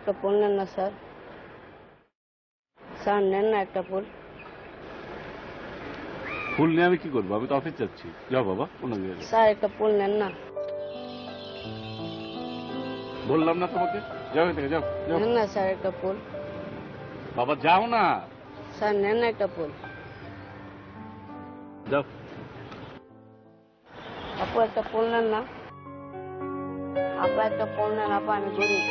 একটা ফুল নেন না স্যার। স্যার নেন না একটা ফুল। ফুল নিয়ে আমি কি করবো? আমি তো অফিস যাচ্ছি। যাও বাবা, স্যার একটা ফুল নেন না। বললাম না তোমাকে, যাও থেকে যাও। নেন না স্যার একটা ফুল। বাবা যাও না। স্যার নেন না একটা ফুল। যাও। আপু একটা ফুল নেন না। আপা একটা ফুল নেন, আপা আমি গরিব।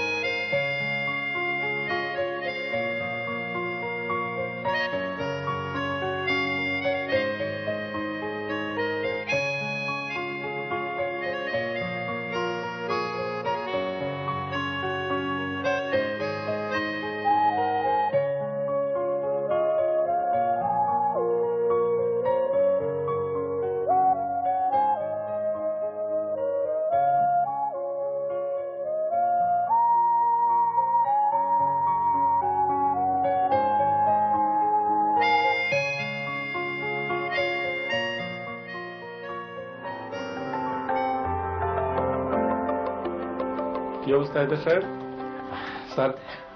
কি অবস্থা এটা স্যার? স্যার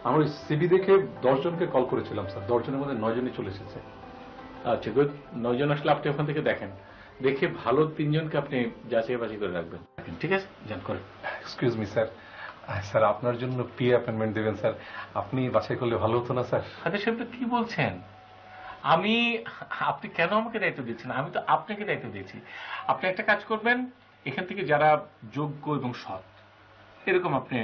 আমার সিবি দেখে 10 জনকে কল করেছিলাম স্যার, 10 জনের মধ্যে 9 জনই চলে এসেছে। আচ্ছা গুড। 9 জন আসলে আপনি ওখান থেকে দেখেন, দেখে ভালো 3 জনকে আপনি যাচাই বাছাই করে রাখবেন, ঠিক আছে? যান করেন। এক্সকিউজ মি স্যার, স্যার আপনার জন্য পিএ অ্যাপয়েন্টমেন্ট দেবেন স্যার, আপনি বাছাই করলে ভালো হতো না স্যার? আচ্ছা সেটা কি বলছেন? আপনি কেন আমাকে দায়িত্ব দিচ্ছেন? আমি তো আপনাকে দায়িত্ব দিয়েছি। আপনি একটা কাজ করবেন, এখান থেকে যারা যোগ্য এবং সৎ এরকম আপনি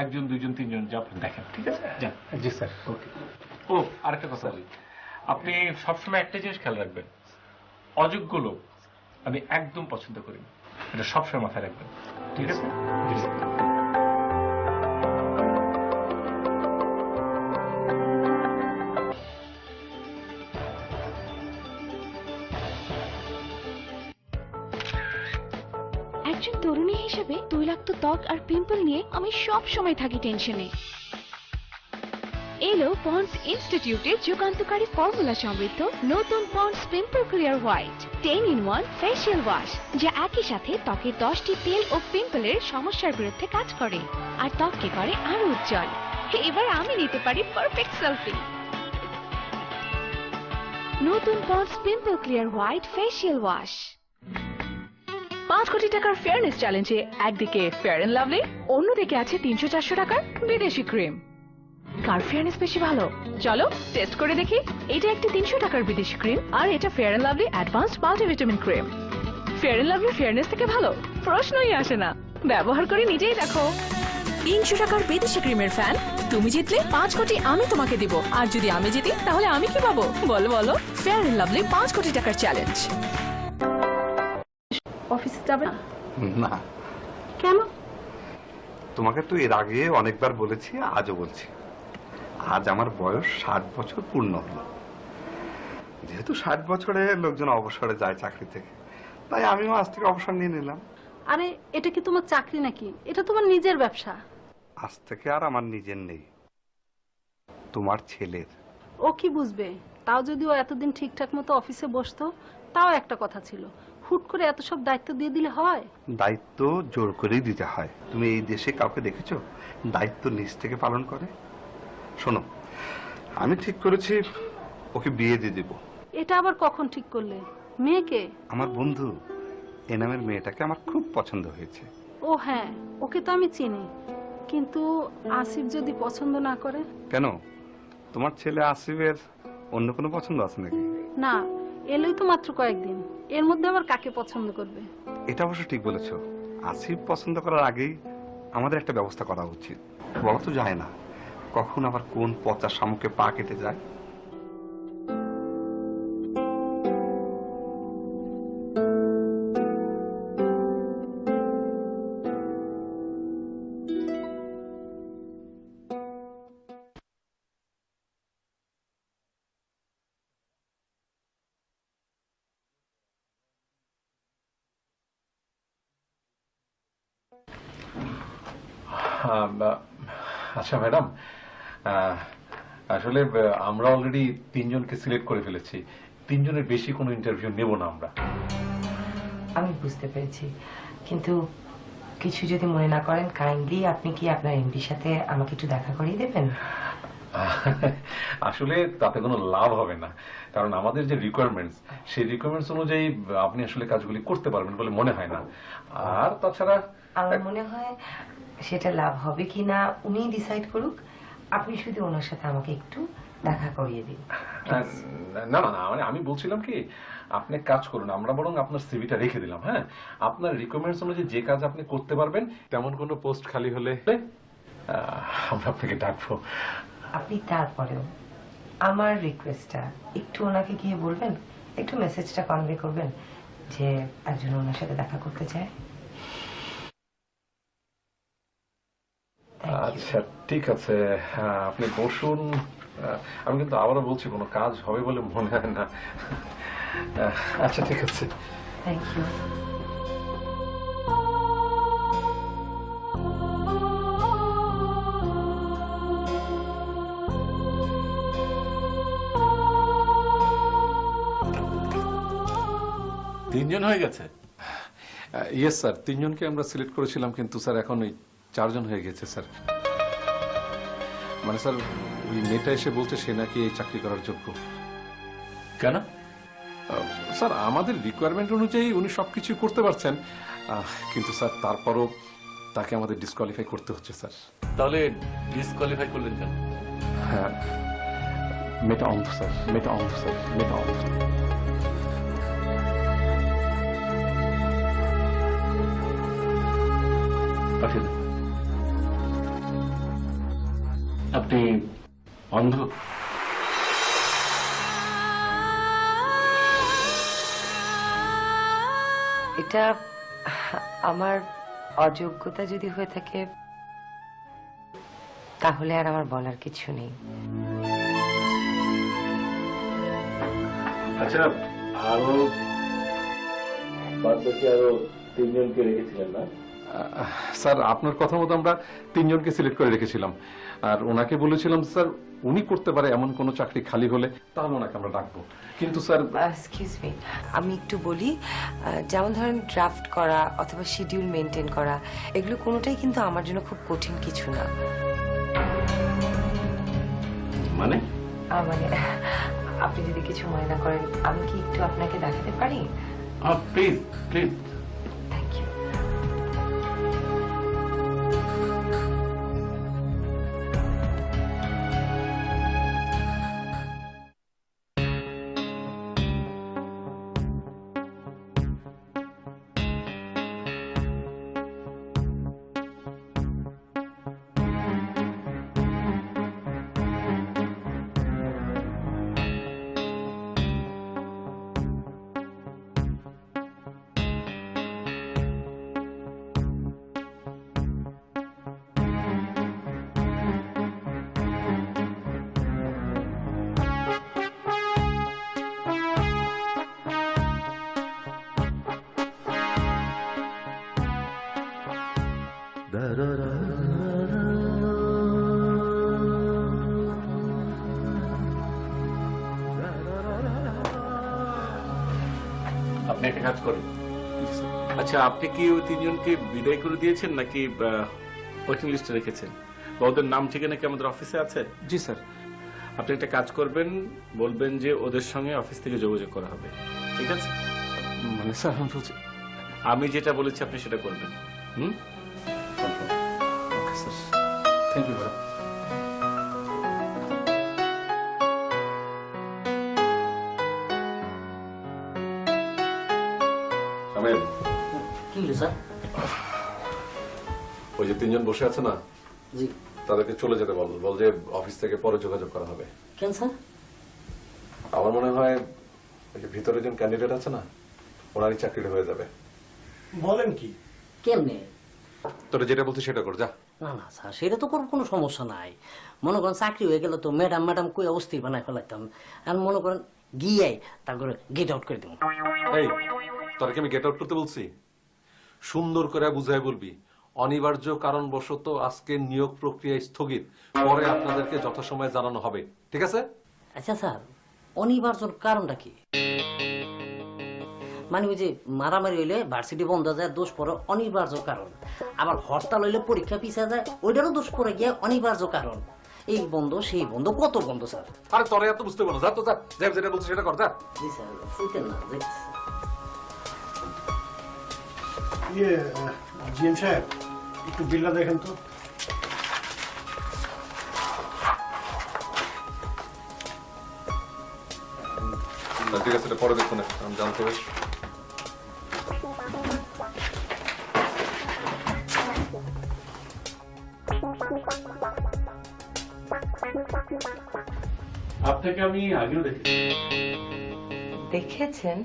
1 জন 2 জন 3 জন যা দেখেন, ঠিক আছে? যান। জি স্যার। ওকে। ও আরেকটা কথা বলি, আপনি সবসময় একটা জিনিস খেয়াল রাখবেন, অযোগ্য লোক আমি একদম পছন্দ করি না, এটা সবসময় মাথায় রাখবেন, ঠিক আছে? একজন তরুণী হিসেবে তৈলাক্ত ত্বক আর পিম্পল নিয়ে আমি সব সময় থাকি টেনশনে। এলো পন্ডস ইনস্টিটিউটে যুগান্তকারী ফর্মুলা সমৃদ্ধ নতুন Pond's pimple clear white 10-in-1 facial wash, যা একই সাথে ত্বকের 10টি তেল ও পিম্পলের সমস্যার বিরুদ্ধে কাজ করে আর ত্বককে করে আরো উজ্জ্বল। এবার আমি নিতে পারি পারফেক্ট সেলফি। নতুন Pond's pimple clear white facial wash. 5 কোটি টাকার ফেয়ারনেস চ্যালেঞ্জে একদিকে ফেয়ার এন্ড লাভলি, অন্যদিকে আছে 300-400 টাকার বিদেশি ক্রিম। কার ফেয়ারনেস বেশি ভালো? চলো টেস্ট করে দেখি। এটা একটি 300 টাকার বিদেশি ক্রিম আর এটা Fair and Lovely advanced multivitamin cream. Fair and Lovely fairness থেকে ভালো প্রশ্নই আসে না, ব্যবহার করে নিজেই দেখো। 300 টাকার বিদেশি ক্রিমের ফ্যান তুমি জিতলে 5 কোটি আমি তোমাকে দিব, আর যদি আমি জিতি তাহলে আমি কি পাবো বলো বলো? ফেয়ার এন্ড লাভলি 5 কোটি টাকার চ্যালেঞ্জ। অফিসে যাবে না? না। কেন? তোমাকে তো এর আগে অনেকবার বলেছি, আজও বলছি, আজ আমার বয়স 60 বছর পূর্ণ হলো। যেহেতু 60 বছরে লোকজন অবসরে যায় চাকরি থেকে, তাই আমিও আজ থেকে অবসর নিয়ে নিলাম। আরে এটা কি তোমার চাকরি নাকি? এটা তোমার নিজের ব্যবসা। আজ থেকে আর আমার নিজের নেই, তোমার ছেলের। ও কি বুঝবে? তাও যদি ও এতদিন ঠিকঠাক মতো অফিসে বসতো তাও একটা কথা ছিল, হুট করে এত সব দায়িত্ব দিয়ে দিলে হয়? দায়িত্ব জোর করেই দিতে হয়। তুমি এই দেশে কাউকে দেখেছো দায়িত্ব নিজ থেকে পালন করে? শোনো, আমি ঠিক করেছি ওকে বিয়ে দিয়ে দেব। এটা আবার কখন ঠিক করলে? মেয়েকে? আমার বন্ধু এনামের মেয়েটাকে আমার খুব পছন্দ হয়েছে। ও হ্যাঁ, ওকে তো আমি চিনি, কিন্তু আসিফ যদি পছন্দ না করে? কেন, তোমার ছেলে আসিফের অন্য কোনো পছন্দ আছে নাকি? না, এলোই তো মাত্র কয়েকদিন, এর মধ্যে আবার কাকে পছন্দ করবে? এটা অবশ্য ঠিক বলেছো, আসিফ পছন্দ করার আগেই আমাদের একটা ব্যবস্থা করা উচিত। বলা তো যায় না কখন আবার কোন পচা শামুকে পা কেটে যায়। আচ্ছা ম্যাডাম, আসলে আমরা অলরেডি 3 জনকে সিলেক্ট করে ফেলেছি, 3 জনের বেশি কোনো ইন্টারভিউ নেব না আমরা। আমি বুঝতে পেরেছি, কিন্তু কিছু যদি মনে না করেন কাইন্ডলি আপনি কি আপনার এমডির সাথে আমাকে একটু দেখা করিয়ে দেবেন? আসলে তাতে কোনো লাভ হবে না, কারণ আমাদের যে রিকোয়ারমেন্টস সেই রিকোয়ারমেন্টস অনুযায়ী আপনি আসলে কাজগুলি করতে পারবেন বলে মনে হয় না। আর তাছাড়া আমার মনে হয় সেটা লাভ হবে কিনা উনি ডিসাইড করুক, আপনি শুধু ওনার সাথে আমাকে একটু দেখা করিয়ে দিন। না না না, মানে আমি বলছিলাম কি, আপনি কাজ করুন, আমরা বরং আপনার সিভিটা রেখে দিলাম। হ্যাঁ, আপনার রিকোয়ারমেন্টস অনুযায়ী যে কাজ আপনি করতে পারবেন তেমন কোনো পোস্ট খালি হলে আমরা আপনাকে ডাকবো। আপনি তারপরেও আমার রিকোয়েস্টটা একটু ওনাকে গিয়ে বলবেন, একটু মেসেজটা কনভে করবেন যে একজন ওনার সাথে দেখা করতে চায়। আচ্ছা ঠিক আছে, আপনি বসুন। আমি কিন্তু আবারও বলছি কোনো কাজ হবে বলে মনে হয় না। আচ্ছা ঠিক আছে, থ্যাংক ইউ। তিনজন হয়ে গেছে? ইয়েস স্যার, তিনজনকে আমরা সিলেক্ট করেছিলাম, কিন্তু স্যার এখন ওই 4 জন হয়ে গেছে স্যার। মানে স্যার ওই মেয়েটা এসে বলছে সে নাকি এই চাকরি করার যোগ্য। কেন? স্যার আমাদের রিকোয়ারমেন্ট অনুযায়ী উনি সবকিছু করতে পারছেন, কিন্তু স্যার তারপরও তাকে আমাদের ডিসকোয়ালিফাই করতে হচ্ছে স্যার। তাহলে ডিসকোয়ালিফাই করলেন কেন? হ্যাঁ, মেয়েটা অন্ধ স্যার, মেয়েটা অন্ধ স্যার, মেয়েটা অন্ধ। আপনি অন্ধ? এটা আমার অযোগ্যতা যদি হয়ে থাকে তাহলে আর আমার বলার কিছু নেই। আচ্ছা, আরো বাদবাকি আরো তিনজনকে রেখেছিলেন না? স্যার আপনার কথা মতো আমরা 3 জনকে সিলেক্ট করে রেখেছিলাম, আর ওনাকে বলেছিলাম স্যার উনি করতে পারে এমন কোন চাকরি খালি হলে তাহলে ওনাকে আমরা ডাকবো। কিন্তু স্যার এক্সকিউজ মি, আমি একটু বলি, যেমন ধরেন ড্রাফট করা অথবা শিডিউল মেনটেন করা, এগুলো কোনোটাই কিন্তু আমার জন্য খুব কঠিন কিছু না। মানে মানে আপনি যদি কিছু মনে না করেন আমি কি একটু আপনাকে দেখাতে পারি? Please please. Thank you. আপনি একটা কাজ করেন। আচ্ছা, আপনি কি ওই তিনজনকে বিদায় করে দিয়েছেন নাকি ওয়েটিং লিস্টে রেখেছেন, বা ওদের নাম ঠিকানা কি আমাদের অফিসে আছে? জি স্যার। আপনি একটা কাজ করবেন, বলবেন যে ওদের সঙ্গে অফিস থেকে যোগাযোগ করা হবে, ঠিক আছে? মানে স্যার আমি বলছি, আমি যেটা বলেছি আপনি সেটা করবেন। Okay sir, thank you madam. কি হলো স্যার? ওই যে 3 জন বসে আছে না, জি, তাদেরকে চলে যেতে বল, বল যে অফিস থেকে পরে যোগাযোগ করা হবে। কেন স্যার? আমার মনে হয় ওই যে ভিতরে একজন ক্যান্ডিডেট আছে না, ওনারই চাকরিটা হয়ে যাবে। বলেন কি? কেমনে? তোরা যেটা বলছিস সেটা কর, যা। না না স্যার, সেটা তো কোনো সমস্যা নাই। মনে করেন চাকরি হয়ে গেলে তো ম্যাডাম ম্যাডাম কই অস্থির বানায় ফেলাইতাম, আর মনে করেন গিয়ে তারপরে গেট আউট করে দেবো। এই তোরকে আমি গেট আউট করতে বলছি? সুন্দর করে বুঝাই বলবি, অনিবার্য কারণবশত আজকে নিয়োগ প্রক্রিয়া স্থগিত, পরে আপনাদেরকে যথাসময়ে জানানো হবে, ঠিক আছে? আচ্ছা স্যার, অনিবার্য কারণটা কি? মানে ওই যে মারামারি হইলে ভার্সিটি বন্ধ যায় দোষ পড়ে অনিবার্য কারণ, আবার হরতাল হইলে পরীক্ষা পিছিয়ে যায় ওইটারও দোষ পড়ে গিয়ে অনিবার্য কারণ। এই বন্ধ সেই বন্ধ কত বন্ধ স্যার। আরে তোরা এত বুঝতে পারো, যা তো যা, যেটা বলছিস সেটা কর, যা। জি স্যার শুনতেন না জিএম সাহেব একটু বিলটা দেখেন তো। ঠিক আছে, এটা পরে দেখুন, আমি জানতে হবে। আপনাকে আমি আগেও দেখেছি। দেখেছেন?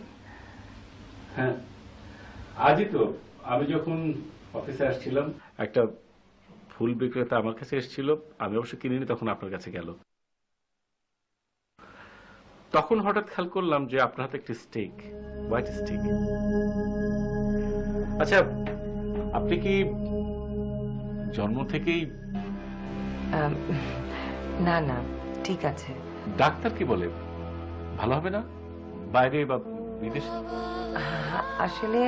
হ্যাঁ, আজই তো আমি যখন অফিসে আসছিলাম একটা ফুল বিক্রেতা আমার কাছে এসেছিল, আমি অবশ্য কিনিনি, তখন আপনার কাছে গেল। তখন হঠাৎ খেয়াল করলাম যে আপনার হাতে একটি স্টিক, হোয়াইট স্টিক। আচ্ছা, আপনি কি জন্ম থেকেই? না না, ঠিক আছে। ডাক্তার কি বলে, ভালো হবে না বাইরে বা বিদেশে? আসলে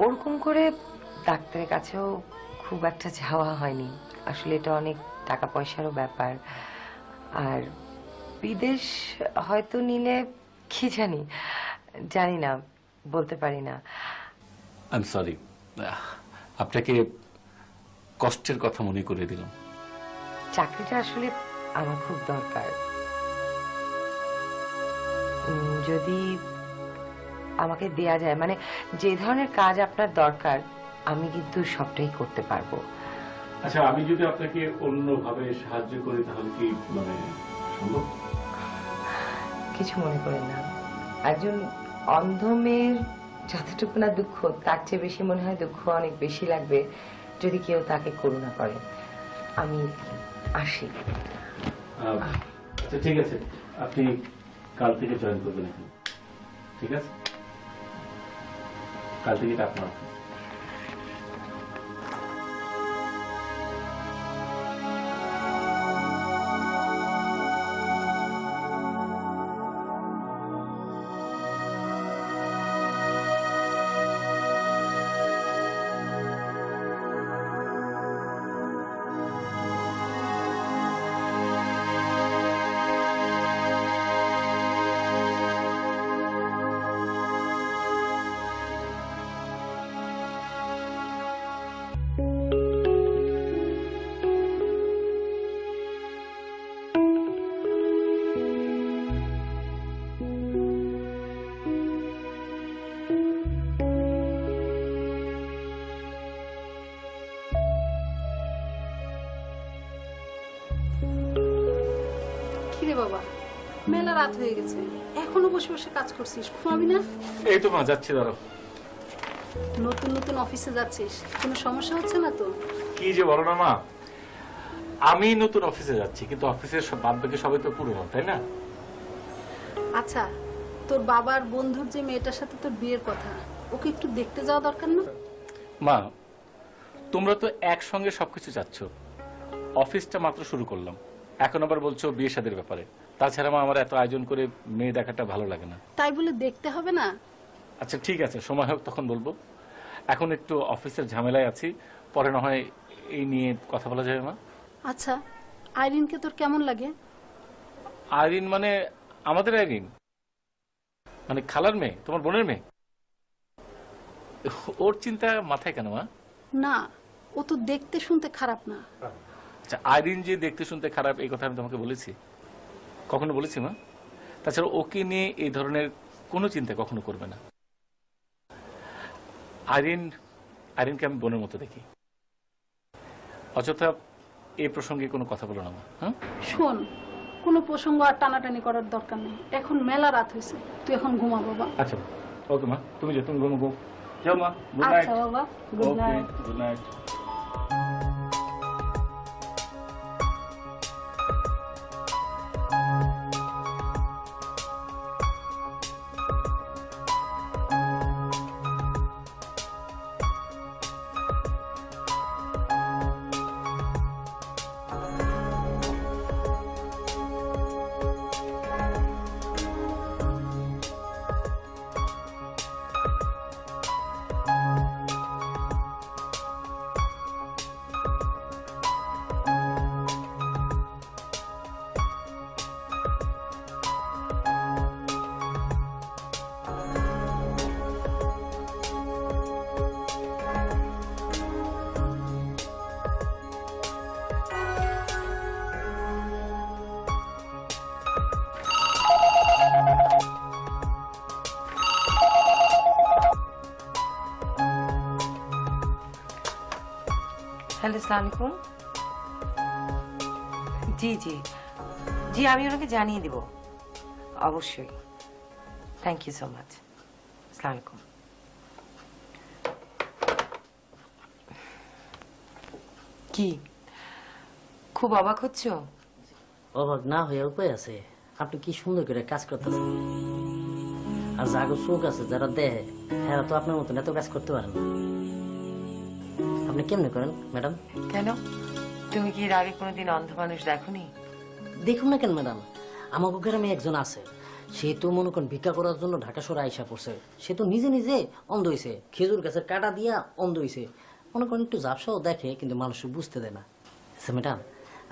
ওরকম করে ডাক্তারের কাছেও খুব একটা যাওয়া হয়নি। আসলে এটা অনেক টাকা পয়সারও ব্যাপার, আর বিদেশ হয়তো নিলে কি জানি না, বলতে পারি না। আই এম সরি, আপনাকে কষ্টের কথা মনে করে দিলাম। চাকরিটা আসলে আমার খুব দরকার। যদি আমাকে দেয়া যায়, মানে যে ধরনের কাজ আপনার দরকার, আমি কিন্তু সবটাই করতে পারবো। আচ্ছা, আমি যদি আপনাকে অন্যভাবে সাহায্য করি তাহলে কি মানে সম্ভব? কিছু মনে করেন না, একজন অন্ধ মেয়ের যতটুকু না দুঃখ, তার চেয়ে বেশি মনে হয় দুঃখ অনেক বেশি লাগবে যদি কেউ তাকে করুণা করে। আমি আসি। আচ্ছা ঠিক আছে, আপনি কাল থেকে জয়েন করবেন এখানে, ঠিক আছে? কাল থেকে এটা আপনার অফিস। বাবা, মেলা রাত হয়ে গেছে, এখনো বসে বসে কাজ করছিস, ঘুমাবি না? এই তো মা যাচ্ছি, দাঁড়াও। নতুন নতুন অফিসে যাচ্ছিস, কোনো সমস্যা হচ্ছে না তো? কি যে বলো না মা, আমি নতুন অফিসে যাচ্ছি কিন্তু অফিসের সব বাদ বাকি সবাই তো পুরনো, তাই না? আচ্ছা, তোর বাবার বন্ধুর যে মেয়েটার সাথে তোর বিয়ের কথা, ওকে একটু দেখতে যাওয়া দরকার না? মা, তোমরা তো একসঙ্গে সবকিছু চাচ্ছ, অফিসটা মাত্র শুরু করলাম, এখন আবার বলছো বিয়ে শাদীর ব্যাপারে। তাছাড়া মা, আমার এত আয়োজন করে মেয়ে দেখাটা ভালো লাগে না। তাই বলে দেখতে হবে না? আচ্ছা ঠিক আছে, সময় হোক তখন বলবো, এখন একটু অফিসের ঝামেলায় আছি, পরে না হয় এই নিয়ে কথা বলা যাবে মা। আচ্ছা, আইরিনকে তোর কেমন লাগে? আইরিন মানে আমাদের আইরিন, মানে খালার মেয়ে, তোমার বোনের মেয়ে? ওর চিন্তা মাথায় কেন মা? না, ও তো দেখতে শুনতে খারাপ না। আচ্ছা, আইরিন যে দেখতে শুনতে খারাপ এই কথা আমি তোমাকে বলেছি? কখনো বলেছি মা? তাছাড়া ওকে নিয়ে এই ধরনের কোনো চিন্তা কখনো করবে না। আইরিনকে আমি বোনের মতো দেখি। অযথা এই প্রসঙ্গে কোনো কথা বলো না মা। হ্যাঁ শোন, কোনো প্রসঙ্গ আর টানাটানি করার দরকার নেই, এখন মেলা রাত হয়েছে, তুই এখন ঘুমা বাবা। আচ্ছা ওকে মা, তুমি যাও, তুমি ঘুমো, যাও মা। Good night. আচ্ছা বাবা, গুড নাইট। Good night. আসসালামু আলাইকুম। জি জি জি, আমি ওনাকে জানিয়ে দিব অবশ্যই। Thank you so much. আসসালামু আলাইকুম। কি খুব অবাক হচ্ছ? অবাক না হয়ে উপায় আছে? আপনি কি সুন্দর করে কাজ করতেছেন, আর যাগো চোখ আছে যারা দেয় এরা তো আপনার মতন এত কাজ করতে পারেন না। আপনি কেমনে করেন ম্যাডাম? কেন, তুমি কি এর আগে কোনোদিন অন্ধ মানুষ দেখোনি? দেখুন না কেন ম্যাডাম, আমাকে গ্রামে একজন আছে, সে তো মনে করেন ভিক্ষা করার জন্য ঢাকা শহরে আইসা পড়ছে। সে তো নিজে নিজে অন্ধ হয়েছে, খেজুর গাছের কাটা দিয়া অন্ধ হয়েছে। মনে করেন একটু ঝাপসাও দেখে, কিন্তু মানুষ বুঝতে দেয় না। আচ্ছা ম্যাডাম,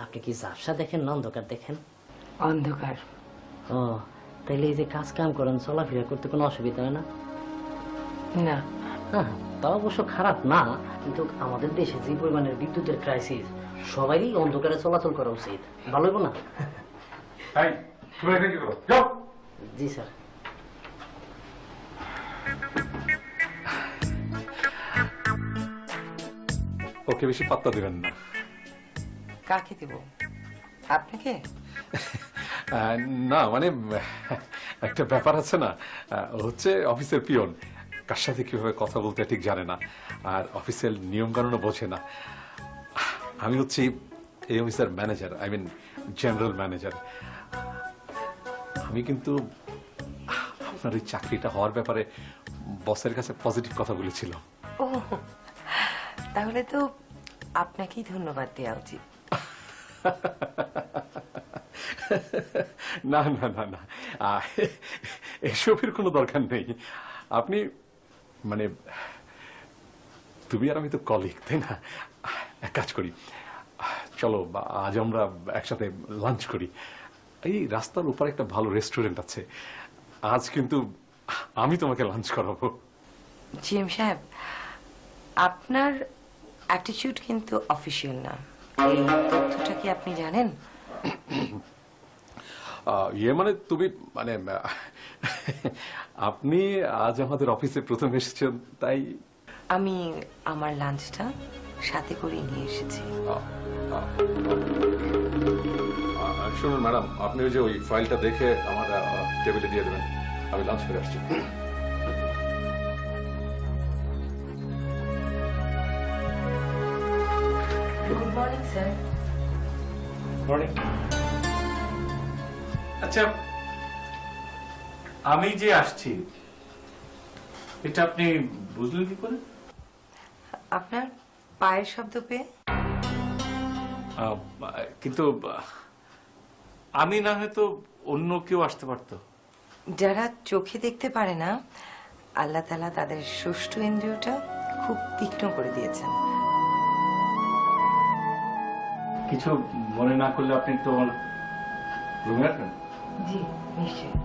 আপনি কি ঝাপসা দেখেন না অন্ধকার দেখেন? অন্ধকার। ও, তাইলে এই যে কাজ কাম করেন, চলাফেরা করতে কোনো অসুবিধা হয় না? না। হ্যাঁ, তা অবশ্য খারাপ না, কিন্তু আমাদের দেশে যে পরিমাণের বিদ্যুতের ক্রাইসিস, সবারই অন্ধকারে চলাচল করা উচিত। ভালো হইব না? জি স্যার। ওকে বেশি পাত্তা দিবেন না। কাকে দেব? আপনাকে? না মানে একটা ব্যাপার আছে না, ও হচ্ছে অফিসের পিয়ন, কার সাথে কিভাবে কথা বলতে ঠিক জানে না, আর অফিসের নিয়ম কানুনও বোঝে না। আমি হচ্ছি এই অফিসের manager, I mean general manager. আমি কিন্তু আপনার এই চাকরিটা হওয়ার ব্যাপারে বসের কাছে পজিটিভ কথা বলেছিল। ও, তাহলে তো আপনাকেই ধন্যবাদ দেওয়া উচিত। না না না না, এসবের কোনো দরকার নেই। আপনি মানে তুমি আর আমি তো কলিগ, তাই না? এক কাজ করি, চলো আজ আমরা একসাথে লাঞ্চ করি। এই রাস্তার উপর একটা ভালো রেস্টুরেন্ট আছে, আজ কিন্তু আমি তোমাকে লাঞ্চ করাবো। জিএম সাহেব, আপনার অ্যাটিটিউড কিন্তু অফিসিয়াল না, এই তথ্যটা কি আপনি জানেন? ইয়ে মানে তুমি মানে আপনি আজ আমাদের অফিসে প্রথম এসেছেন, তাই আমি আমার লাঞ্চটা সাথে করে নিয়ে এসেছি। শুনুন ম্যাডাম, আপনি ওই যে ওই ফাইলটা দেখে আমার টেবিলে দিয়ে দেবেন, আমি লাঞ্চ করে আসছি। Good morning sir. মর্নিং। আচ্ছা, আমি যে আসছি এটা আপনি বুঝলেন কি করে? আপনার পায়ের শব্দ পেয়ে। কিন্তু আমি না হয়তো অন্য কেউ আসতে পারতো। যারা চোখে দেখতে পারে না, আল্লাহ তাআলা তাদের ষষ্ঠ ইন্দ্রিয়টা খুব তীক্ষ্ণ করে দিয়েছেন। কিছু মনে না করলে আপনি তো আমার রুমে আসবেন? জি নিশ্চয়ই।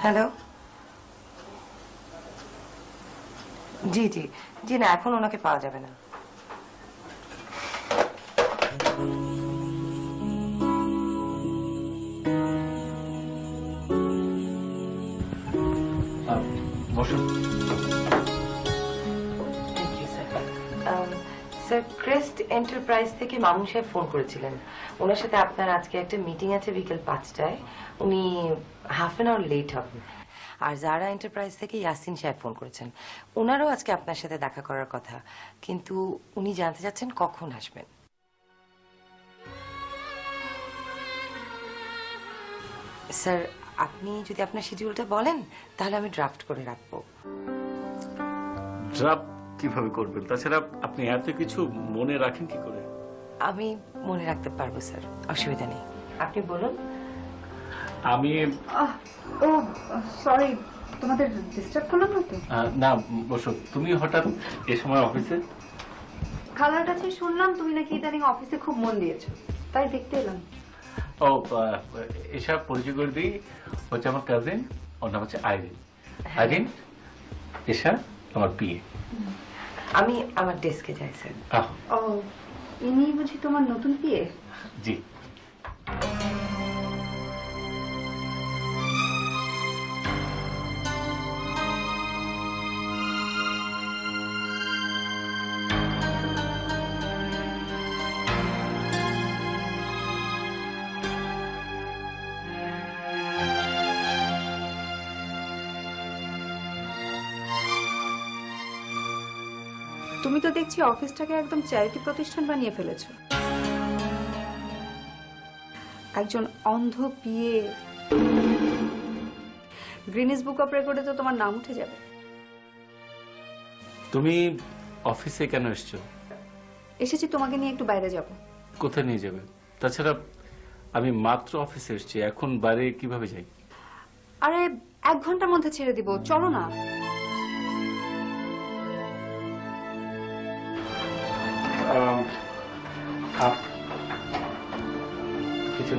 হ্যালো। জি জি জি, না এখন ওনাকে পাওয়া যাবে না। বসুন। স্যার, ক্রেস্ট এন্টারপ্রাইজ থেকে মামুন সাহেব ফোন করেছিলেন। ওনার সাথে আপনার আজকে একটা মিটিং আছে বিকেল 5টায়। উনি হাফ অ্যান আওয়ার লেট হবেন। আর জারা এন্টারপ্রাইজ থেকে ইয়াসিন সাহেব ফোন করেছেন, ওনারও আজকে আপনার সাথে দেখা করার কথা, কিন্তু উনি জানতে চাচ্ছেন কখন আসবেন। স্যার, আপনি যদি আপনার শিডিউলটা বলেন তাহলে আমি ড্রাফট করে রাখবো। ড্রাফট কিভাবে করবেন? তাছাড়া আপনি এত কিছু মনে রাখেন কি করে? আমি মনে রাখতে পারবো স্যার, অসুবিধা নেই, আপনি বলুন। আমি ও সরি, তোমাদের ডিস্টার্ব করলাম না তো? না বসো। তুমি হঠাৎ এ সময় অফিসে? খালার কাছে শুনলাম তুমি নাকি ইদানিং অফিসে খুব মন দিয়েছো, তাই দেখতে এলাম। ও, এসব পরিচয় করে দিই, হচ্ছে আমার কাজিন, ওর নাম হচ্ছে আইরিন। আইরিন, এসা আমার পিএ। আমি আমার ডেস্কে যাই স্যার। ও ইনি বুঝি তোমার নতুন বিয়ে? জি। তুমি তো দেখছি অফিসটাকে একদম চ্যারিটি প্রতিষ্ঠান বানিয়ে ফেলেছো। একজন অন্ধ পিএ, গ্রিনিস বুক অফ রেকর্ডে তো তোমার নাম উঠে যাবে। তুমি অফিসে কেন এসছো? এসেছি তোমাকে নিয়ে একটু বাইরে যাব। কোথায় নিয়ে যাবে? তাছাড়া আমি মাত্র অফিসে এসেছি, এখন বাইরে কিভাবে যাই? আরে 1 ঘন্টার মধ্যে ছেড়ে দিব, চলো না। কিছু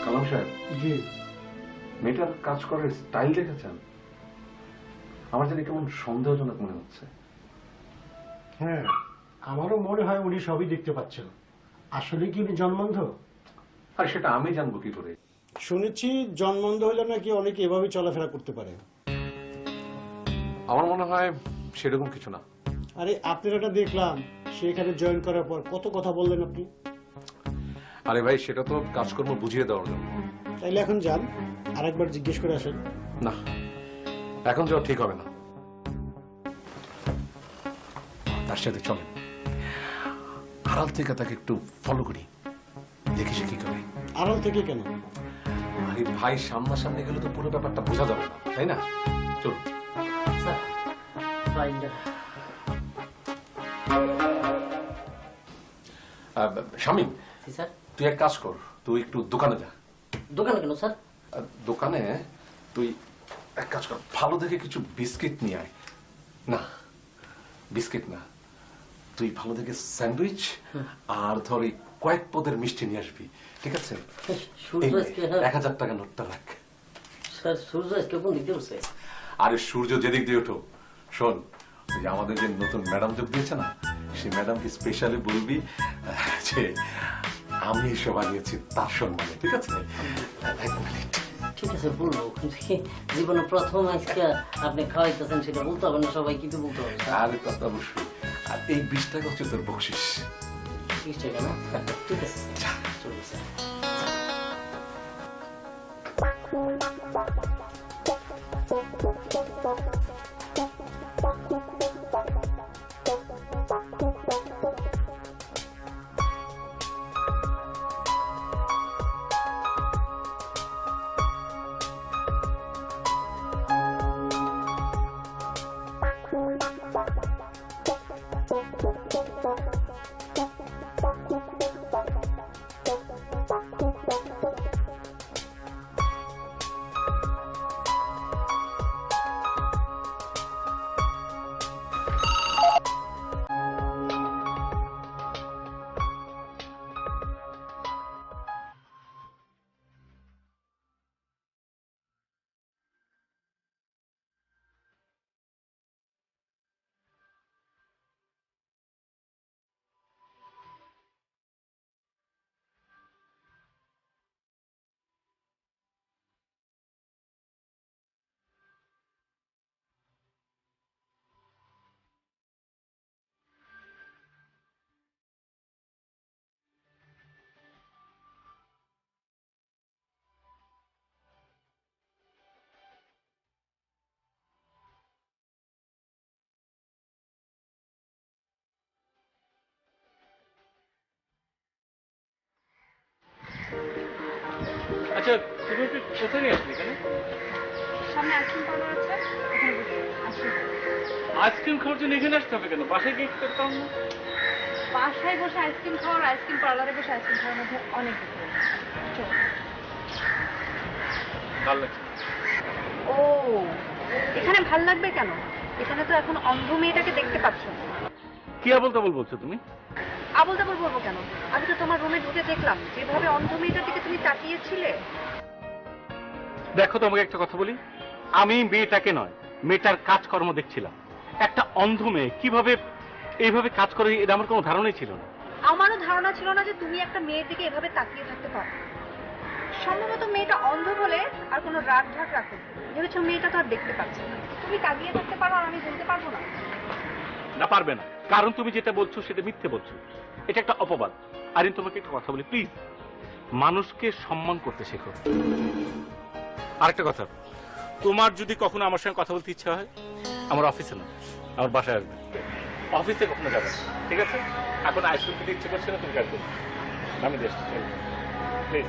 কালাম সাহেব, জি মেয়েটার কাজ করার স্টাইল দেখেছেন? আমার জানি কেমন সন্দেহজনক মনে হচ্ছে। হ্যাঁ, আমারও মনে হয় উনি সবই দেখতে পাচ্ছেন। আসলে কি উনি জন্মান্ধ? আর সেটা আমি জানবো কি করে? শুনেছি জন্মান্ধ হলে নাকি অনেকে এভাবে চলাফেরা করতে পারে। আমার মনে হয় সেরকম কিছু না। আরে আপনার এটা দেখলাম, সেখানে জয়েন করার পর কত কথা বললেন আপনি। আরে ভাই, সেটা তো কাজকর্ম বুঝিয়ে দেওয়ার জন্য। তাইলে এখন যান, আরেকবার জিজ্ঞেস করে আসেন। না, এখন যাওয়া ঠিক হবে না। তার সাথে চলেন, আড়াল থেকে তাকে একটু ফলো করি, দেখি সে কি করে। আড়াল থেকে কেন? আরে ভাই, সামনাসামনি গেলে তো পুরো ব্যাপারটা বোঝা যাবে না, তাই না? চলুন। শামীম, তুই এক কাজ কর, তুই একটু দোকানে যা। দোকানে কেন স্যার? দোকানে তুই এক কাজ কর, ভালো দেখে কিছু বিস্কিট নিয়ে আয়। না, বিস্কিট না, তুই ভালো দেখে স্যান্ডউইচ আর ধর এই কয়েক পদের মিষ্টি নিয়ে আসবি, ঠিক আছে? 1000 টাকা নোটটা রাখ। স্যার সূর্য আজকে কোন দিকে উঠছে? আরে সূর্য যেদিক দিয়ে ওঠো। শোন, ওই যে আমাদের যে নতুন ম্যাডাম যোগ দিয়েছে না, সেই ম্যাডামকে স্পেশালি বলবি যে আমি এসব আনিয়েছি তার সম্মানে, ঠিক আছে? ঠিক আছে বলবো, জীবনে প্রথম আজকে আপনি খাওয়াইতেছেন, সেটা বলতে হবে না সবাই, কিন্তু বলতে হবে। আরে কথা অবশ্যই। আর এই 20 টাকা হচ্ছে তোর বকশিস। 20 টাকা না? ঠিক আছে চলুন স্যার। আচ্ছা, তুমি ওকে কোথায় নিয়ে আসলে? এখানে সামনে আইসক্রিম পার্লার আছে, ওখানে বসে আইসক্রিম খাওয়ার জন্য এখানে আসতে হবে কেন? বাসায় গিয়ে করতাম না? বাসায় বসে আইসক্রিম খাওয়ার আইসক্রিম পার্লারে বসে আইসক্রিম খাওয়ার মধ্যে অনেক ডিফারেন্স। ভালো লাগছে। ও, এখানে ভাল লাগবে কেন? এখানে তো এখন অন্ধ মেয়েটাকে দেখতে পাচ্ছ। কি আবল তাবল বলছো তুমি? আবল তাবল বলবো কেন? আমি তো তোমার রুমে ঢুকে দেখলাম যেভাবে অন্ধ মেয়েটার দিকে তুমি তাকিয়েছিলে। দেখো তোমাকে একটা কথা বলি, আমি মেয়েটাকে নয় মেয়েটার কাজকর্ম দেখছিলাম। একটা অন্ধ মেয়ে কিভাবে এইভাবে কাজ করে এটা আমার কোনো ধারণাই ছিল না। আমারও ধারণা ছিল না যে তুমি একটা মেয়ের দিকে এভাবে তাকিয়ে থাকতে পারো। সম্ভবত মেয়েটা অন্ধ বলে আর কোনো রাগ ঢাক রাখো ভেবেছো মেয়েটা তো আর দেখতে পাচ্ছে না। তুমি তাকিয়ে থাকতে পারো আর আমি বলতে পারবো না? না, পারবে না, কারণ তুমি যেটা বলছো সেটা মিথ্যে বলছো। এটা একটা অপবাদ। আরিন, তোমাকে একটা কথা বলি প্লিজ, মানুষকে সম্মান করতে শেখো। আরেকটা কথা, তোমার যদি কখনো আমার সঙ্গে কথা বলতে ইচ্ছা হয়, আমার অফিসে না, আমার বাসায় আসবে। অফিসে কখনো যাবে না, ঠিক আছে? এখন আইসক্রিম খেতে ইচ্ছে করছে না, তুমি কাজ করো, আমি দিয়ে আসছি, প্লিজ।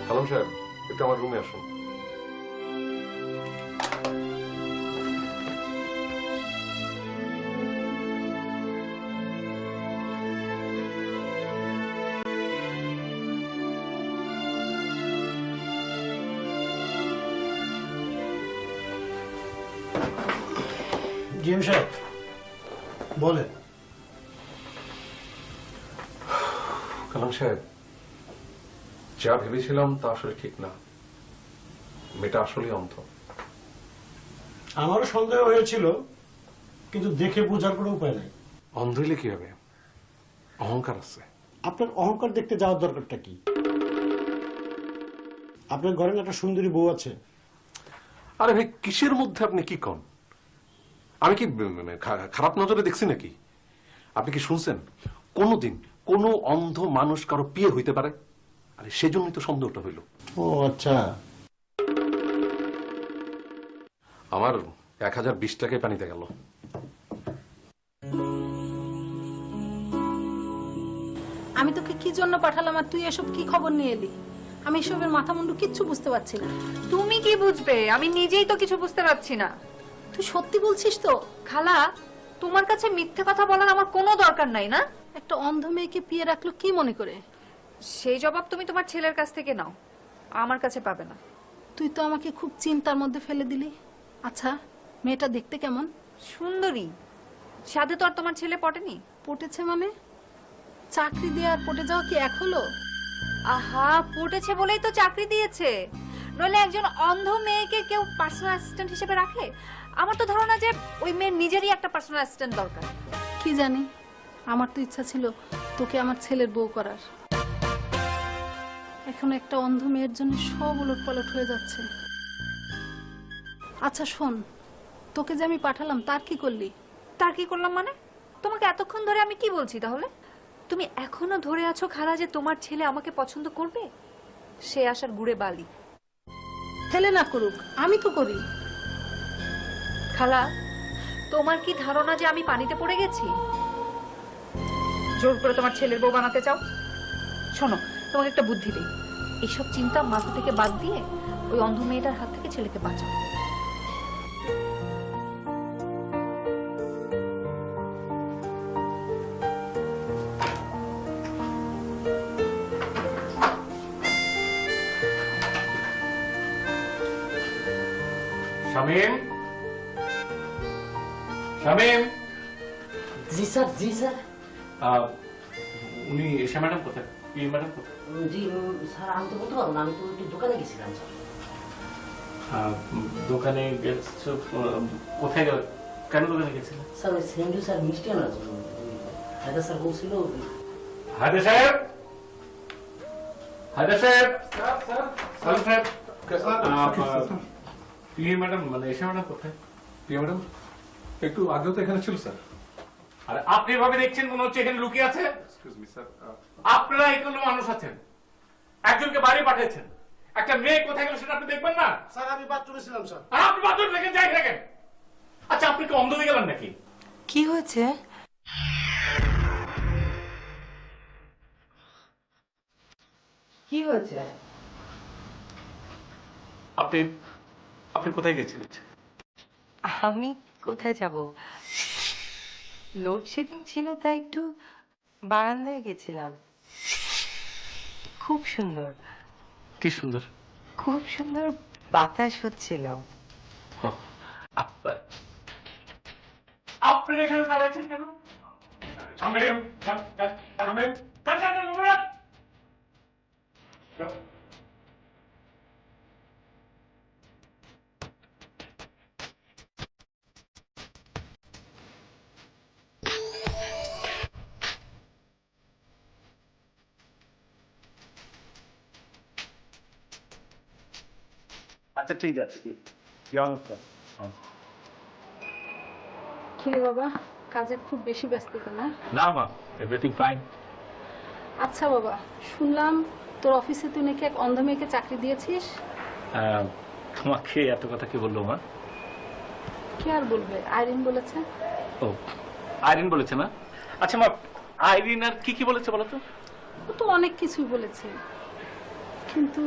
সালাম সাহেব, একটু আমার রুমে আসুন। জিএম সাহেব বলেন। কালাম সাহেব, যা ভেবেছিলাম তা আসলে ঠিক না। মেয়েটা আসলে অন্ধ। আমারও সন্দেহ হয়েছিল, কিন্তু দেখে বোঝার কোনো উপায় নাই। অন্ধ হইলে কি হবে? অহংকার আছে। আপনার অহংকার দেখতে যাওয়ার দরকারটা কি? আপনার ঘরে না একটা সুন্দরী বউ আছে। আরে ভাই, কিসের মধ্যে আপনি কি কন? আমি কি খারাপ নজরে দেখছি নাকি? আপনি কি শুনছেন কোনদিন কোন অন্ধ মানুষ কারো বিয়ে হইতে পারে? আরে সেজন্যই তো সন্দেহটা হইল। ও আচ্ছা। আমার 1020 টাকায় পানিতে গেল। আমি তোকে কি জন্য পাঠালাম আর তুই এসব কি খবর নিয়ে এলি? আমি এসবের মাথা মুন্ডু কিচ্ছু বুঝতে পারছি না। তুমি কি বুঝবে? আমি নিজেই তো কিছু বুঝতে পারছি না। তুই সত্যি বলছিস তো? খালা, তোমার কাছে মিথ্যে কথা বলার আমার কোনো দরকার নাই না? একটা অন্ধ মেয়েকে পিয়ে রাখলো কি মনে করে? সেই জবাব তুমি তোমার ছেলের কাছ থেকে নাও, আমার কাছে পাবে না। তুই তো আমাকে খুব চিন্তার মধ্যে ফেলে দিলি। আচ্ছা, মেয়েটা দেখতে কেমন? সুন্দরী। সাথে তো আর তোমার ছেলে পটেনি? পটেছে মানে? চাকরি দিয়ে আর পটে যাওয়া কি এক হলো? আহা, পটেছে বলেই তো চাকরি দিয়েছে, নইলে একজন অন্ধ মেয়েকে কেউ পার্সোনাল অ্যাসিস্ট্যান্ট হিসেবে রাখে? আমার তো ধারণা যে ওই মেয়ের নিজেরই একটা পার্সোনাল অ্যাসিস্ট্যান্ট দরকার। কি জানি, আমার তো ইচ্ছা ছিল তোকে আমার ছেলের বউ করার। এখন একটা অন্ধ মেয়ের জন্য সব উলটপালট হয়ে যাচ্ছে। আচ্ছা শোন, তোকে যে আমি পাঠালাম তার কি করলি? তার কি করলাম মানে? তোমাকে এতক্ষণ ধরে আমি কি বলছি তাহলে? তুমি এখনো ধরে আছো খালা যে তোমার ছেলে আমাকে পছন্দ করবে? সে আসার গুড়ে বালি। ছেলে না করুক, আমি তো করি। খালা, তোমার কি ধারণা যে আমি পানিতে পড়ে গেছি? জোর করে তোমার ছেলের বউ বানাতে চাও? শোনো, তোমাকে একটা বুদ্ধি দিই। এইসব চিন্তা মাথা থেকে বাদ দিয়ে ওই অন্ধ মেয়েটার হাত থেকে ছেলেকে বাঁচাও। শামীম, শামীম। জি স্যার, জি স্যার। উনি এশা ম্যাডাম কোথায়? পিএম ম্যাডাম কোথায়? জি স্যার, আমি তো বলতে পারবো না, আমি তো একটু দোকানে গেছিলাম স্যার। দোকানে গেছো? কোথায় গেল? কেন দোকানে গেছিল? স্যার ওই সেন্ডু স্যার মিষ্টি আনার জন্য। হায়দার স্যার বলছিল। হায়দার সাহেব, হায়দার সাহেব, সাহেব, পিএম ম্যাডাম মানে এশা ম্যাডাম কোথায়? প্রিয়া ম্যাডাম একটু আগেও তো এখানে ছিল স্যার। আর আপনি এভাবে দেখছেন মনে হচ্ছে এখানে লুকিয়ে আছে। Excuse me sir. আপনারা এগুলো মানুষ আছেন, একজনকে বাড়ি পাঠিয়েছেন, একটা মেয়ে কোথায় গেল সেটা আপনি দেখবেন না? স্যার আমি বাথরুমে ছিলাম স্যার। আর আপনি বাথরুম থেকে যাই থাকেন। আচ্ছা, আপনি কি অন্ধ হয়ে গেলেন নাকি? কি হয়েছে? কি হয়েছে? আপনি আপনি কোথায় গেছিলেন? আমি কোথায় যাব? লোডশেডিং ছিল তাই একটু বারান্দায় গেছিলাম। খুব সুন্দর, কি সুন্দর, খুব সুন্দর বাতাস হচ্ছিল। আপনি এখানে দাঁড়াচ্ছেন কেন? শামীম, শামীম, আচ্ছা ঠিক আছে। কি রে বাবা, কাজে খুব বেশি ব্যস্ত তো না? না মা, এভরিথিং ফাইন। আচ্ছা বাবা, শুনলাম তোর অফিসে তুই নাকি এক অন্ধ মেয়েকে চাকরি দিয়েছিস। তোমাকে এত কথা কি বললো মা? কি আর বলবে, আইরিন বলেছে। ও, আইরিন বলেছে না? আচ্ছা মা, আইরিন আর কি কি বলেছে বলো তো? ও তো অনেক কিছুই বলেছে, কিন্তু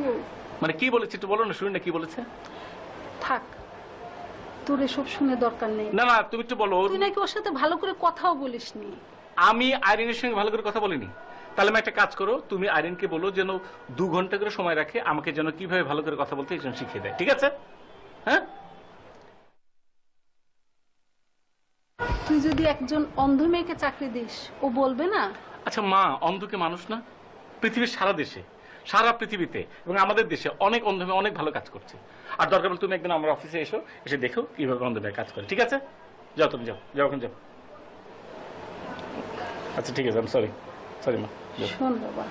মানে কি বলেছে একটু বলো না, শুনি না কি বলেছে। থাক, তোর এসব শুনে দরকার নেই। না না, তুমি একটু বলো। তুই নাকি ওর সাথে ভালো করে কথাও বলিসনি। আমি আইরিনের সঙ্গে ভালো করে কথা বলিনি? তাহলে আমি একটা কাজ করো, তুমি আইরিনকে বলো যেন 2 ঘন্টা করে সময় রাখে, আমাকে যেন কিভাবে ভালো করে কথা বলতে এই জন্য শিখিয়ে দেয়, ঠিক আছে? হ্যাঁ, তুই যদি একজন অন্ধ মেয়েকে চাকরি দিস, ও বলবে না? আচ্ছা মা, অন্ধকে মানুষ না? পৃথিবীর সারা দেশে, সারা পৃথিবীতে এবং আমাদের দেশে অনেক অন্ধ মেয়ে অনেক ভালো কাজ করছে। আর দরকার হলে তুমি একদিন আমার অফিসে এসো, এসে দেখো কিভাবে অন্ধ মেয়ে কাজ করে, ঠিক আছে? যাও তুমি, যাও যাও, এখন যাও। আচ্ছা ঠিক আছে, আমি সরি সরি মা। শোন বাবা,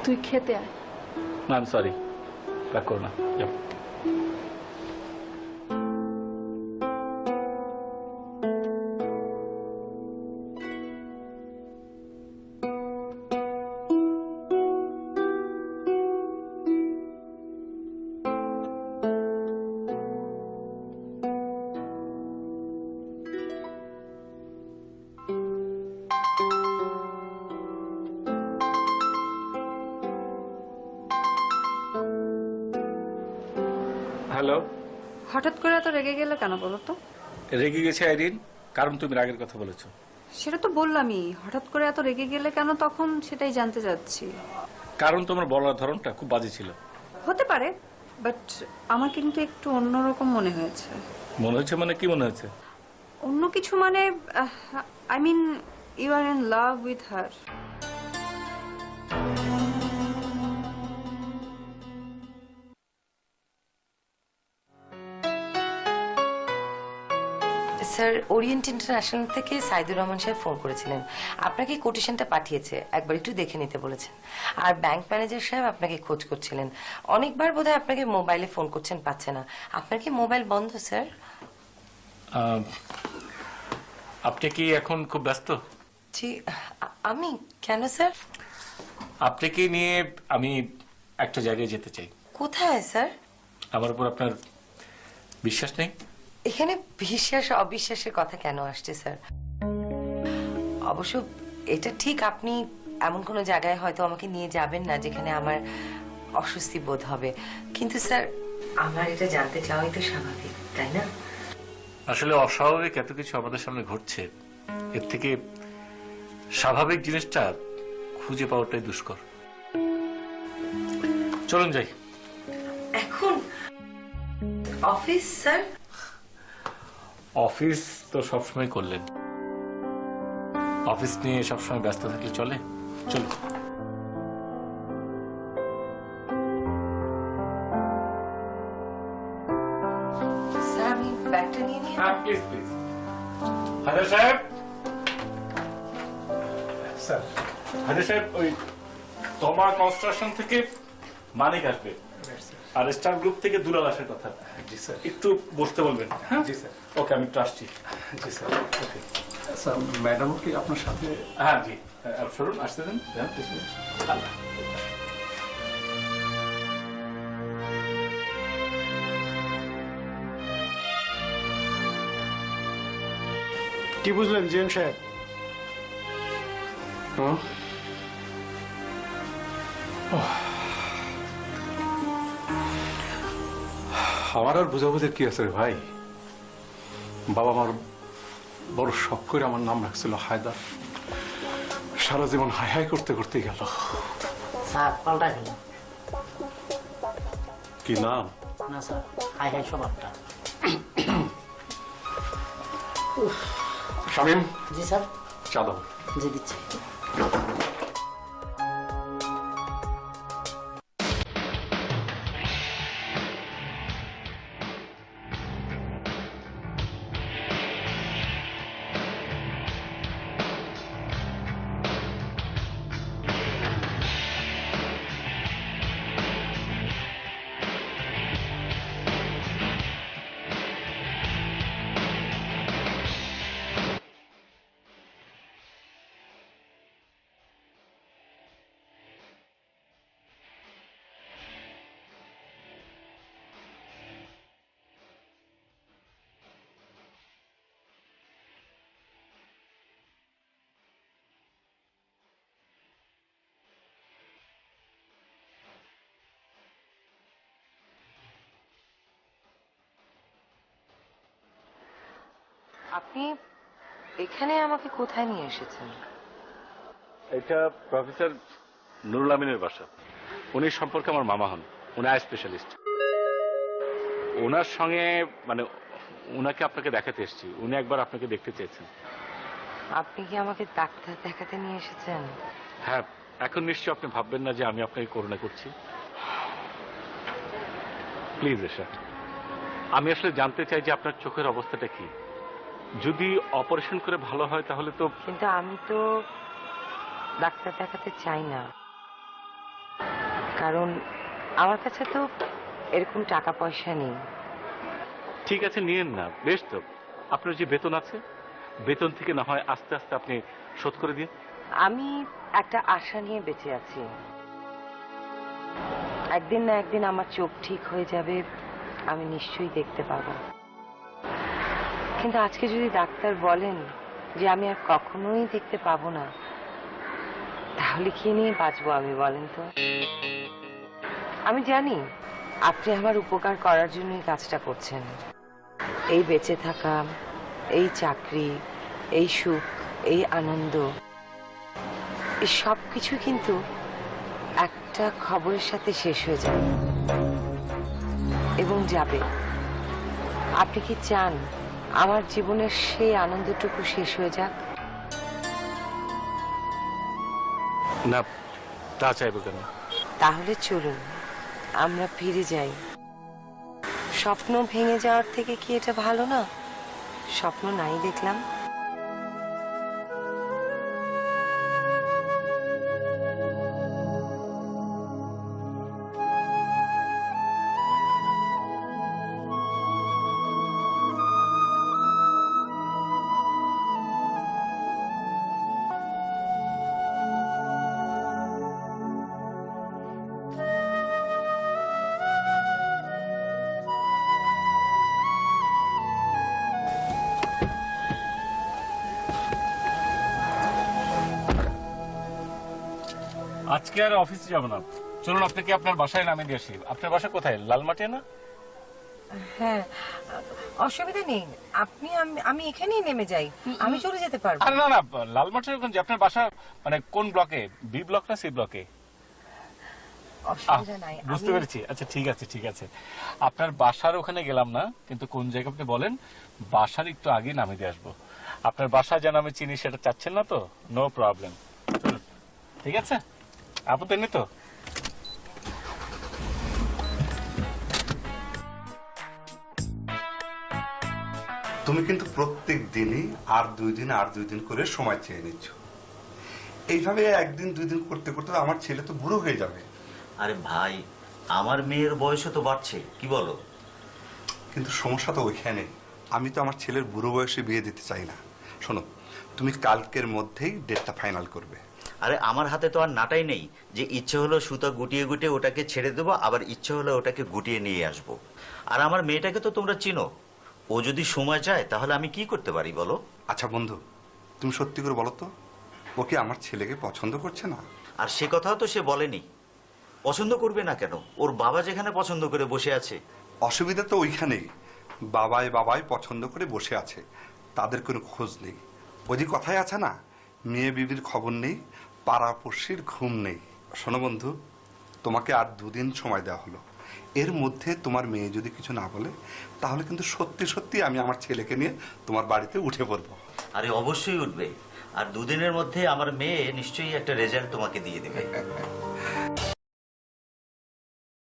তুই খেতে আয়। না আমি সরি, রাগ করো না, যাও। হ্যালো। হঠাৎ করে এত রেগে গেলে কেন বলো তো? রেগে গেছে আইরিন, কারণ তুমি রাগের কথা বলেছো। সেটা তো বললামই, হঠাৎ করে এত রেগে গেলে কেন তখন সেটাই জানতে চাচ্ছি। কারণ তোমার বলার ধরনটা খুব বাজে ছিল। হতে পারে, বাট আমার কিন্তু একটু অন্যরকম মনে হয়েছে। মনে হচ্ছে মানে কি মনে হচ্ছে? অন্য কিছু মানে, I mean you are in love with her. Sir, Orient International থেকে সাইদুর রহমান সাহেব ফোন করেছিলেন, আপনাকে কোটেশনটা পাঠিয়েছে, একবার একটু দেখে নিতে বলেছেন। আর ব্যাংক ম্যানেজার সাহেব আপনাকে খোঁজ করছিলেন, অনেকবার বোধহয় আপনাকে মোবাইলে ফোন করছেন, পাচ্ছে না। আপনার কি মোবাইল বন্ধ স্যার? আপনি কি এখন খুব ব্যস্ত? জি। আমি কেন স্যার? আপনাকে নিয়ে আমি একটা জায়গায় যেতে চাই। কোথায় স্যার? আমার উপর আপনার বিশ্বাস নেই? এখানে বিশ্বাস অবিশ্বাসের কথা কেন আসছে স্যার? অবশ্য এটা ঠিক, আপনি এমন কোনো জায়গায় হয়তো আমাকে নিয়ে যাবেন না যেখানে আমার অস্বস্তি বোধ হবে, কিন্তু স্যার আমার এটা জানতে চাওয়াই তো স্বাভাবিক, তাই না? আসলে অস্বাভাবিক এত কিছু আমাদের সামনে ঘটছে, এর থেকে স্বাভাবিক জিনিসটা খুঁজে পাওয়াটাই দুষ্কর। চলুন যাই। এখন অফিস স্যার? অফিস তো সবসময় করলেন, অফিস নিয়ে সবসময় ব্যস্ত থাকলে চলে? চলো। স্যার আমি ব্যাগটা নিয়ে নিই। হ্যাঁ প্লিজ প্লিজ। হাজার সাহেব, স্যার হাজার সাহেব, ওই তোমার কনস্ট্রাকশন থেকে মানিক আসবে, আর স্টার গ্রুপ থেকে দুলাল আসার কথা। জি স্যার। একটু বসতে বলবেন। হ্যাঁ জি স্যার। ওকে, আমি একটু আসছি। জি স্যার। ওকে স্যার, ম্যাডাম কি আপনার সাথে? হ্যাঁ জি, শুনুন, আসতে দেন। কি বুঝলেন জিএম সাহেব? আমার আর বুঝাবুঝির কি আছে রে ভাই? বাবা আমার বড় শখ করে আমার নাম রাখছিল হায়দার, সারা জীবন হাই হাই করতে করতে গেল। স্যার পাল্টা দিল কি নাম? না স্যার, হাই হাই স্বভাবটা। শামীম। জি স্যার। চা দাও। জি দিচ্ছি। আপনি এখানে আমাকে কোথায় নিয়ে এসেছেন? এটা প্রফেসর নুরুল আমিনের বাসা। উনি সম্পর্কে আমার মামা হন, উনি আই স্পেশালিস্ট। ওনার সঙ্গে মানে উনাকে আপনাকে দেখাতে এসেছি, উনি একবার আপনাকে দেখতে চেয়েছেন। আপনি কি আমাকে ডাক্তার দেখাতে নিয়ে এসেছেন? হ্যাঁ, এখন নিশ্চয় আপনি ভাববেন না যে আমি আপনাকে করুণা করছি। প্লিজ এসা, আমি আসলে জানতে চাই যে আপনার চোখের অবস্থাটা কি। যদি অপারেশন করে ভালো হয় তাহলে তো। কিন্তু আমি তো ডাক্তার দেখাতে চাই না, কারণ আমার কাছে তো এরকম টাকা পয়সা নেই। ঠিক আছে, নিয়েন না, বেশ তো। আপনার যে বেতন আছে, বেতন থেকে না হয় আস্তে আস্তে আপনি শোধ করে দিন। আমি একটা আশা নিয়ে বেঁচে আছি, একদিন না একদিন আমার চোখ ঠিক হয়ে যাবে, আমি নিশ্চয়ই দেখতে পাবো। কিন্তু আজকে যদি ডাক্তার বলেন যে আমি আর কখনোই দেখতে পাবো না, তাহলে কি নিয়ে বাঁচবো আমি, বলেন তো? আমি জানি আপনি আমার উপকার করার জন্য এই কাজটা করছেন। এই বেঁচে থাকা, এই চাকরি, এই সুখ, এই আনন্দ, এই সব কিছু কিন্তু একটা খবরের সাথে শেষ হয়ে যাবে এবং যাবে। আপনি কি চান আমার জীবনের সেই আনন্দটুকু শেষ হয়ে যাক? না, তা চাইবো কেন? তাহলে চলুন আমরা ফিরে যাই। স্বপ্ন ভেঙে যাওয়ার থেকে কি এটা ভালো না? স্বপ্ন নাই দেখলাম। আজকে আর অফিসে যাব না, চলুন আপনাকে আপনার বাসায় নামিয়ে দিয়ে আসি। আপনার বাসা কোথায়? লালমাটিয়া না? হ্যাঁ, অসুবিধা নেই, আপনি আমি এখানেই নেমে যাই, আমি চলে যেতে পারবো। আরে না না, লালমাটিয়ার ওখানে আপনার বাসা মানে কোন ব্লকে? বি ব্লক না সি ব্লকে? অসুবিধা নাই। বুঝতে পেরেছি। আচ্ছা ঠিক আছে ঠিক আছে, আপনার বাসার ওখানে গেলাম না, কিন্তু কোন জায়গা আপনি বলেন, বাসার একটু আগে নামিয়ে দিয়ে আসবো। আপনার বাসা যেন আমি চিনি সেটা চাচ্ছেন না তো? নো প্রবলেম, ঠিক আছে, আপত্তি নেই তো? তুমি কিন্তু প্রত্যেক দিনই আর 2 দিন করে সময় চেয়ে নিচ্ছ। এইভাবে 1 দিন 2 দিন করতে করতে আমার ছেলে তো বুড়ো হয়ে যাবে। আরে ভাই, আমার মেয়ের বয়সও তো বাড়ছে, কি বলো? কিন্তু সমস্যা তো ওইখানে, আমি তো আমার ছেলের বুড়ো বয়সে বিয়ে দিতে চাই না। শোনো, তুমি কালকের মধ্যেই ডেটটা ফাইনাল করবে। আরে আমার হাতে তো আর নাটাই নেই যে ইচ্ছে হলো সুতা গুটিয়ে গুটিয়ে ওটাকে ছেড়ে দেবো, আবার ইচ্ছে হলো ওটাকে গুটিয়ে নিয়ে আসবো। আর আমার মেয়েটাকে তো তোমরা চিনো, ও যদি সময় চায় তাহলে আমি কি করতে পারি বলো? আচ্ছা বন্ধু, তুমি সত্যি করে বলো তো, ও কি আমার ছেলেকে পছন্দ করছে না? আর সে কথাও তো সে বলেনি। পছন্দ করবে না কেন? ওর বাবা যেখানে পছন্দ করে বসে আছে। অসুবিধা তো ওইখানেই, বাবাই পছন্দ করে বসে আছে, তাদের কোনো খোঁজ নেই। ওই যে কথাই আছে না, মেয়ে বিবির খবর নেই, পাড়াপড়শির ঘুম নেই। শোনো বন্ধু, তোমাকে আর 2 দিন সময় দেওয়া হলো, এর মধ্যে তোমার মেয়ে যদি কিছু না বলে, তাহলে কিন্তু সত্যি সত্যি আমি আমার ছেলেকে নিয়ে তোমার বাড়িতে উঠে পড়বো। আরে অবশ্যই উঠবে, আর 2 দিনের মধ্যে আমার মেয়ে নিশ্চয়ই একটা রেজাল্ট তোমাকে দিয়ে দেবে।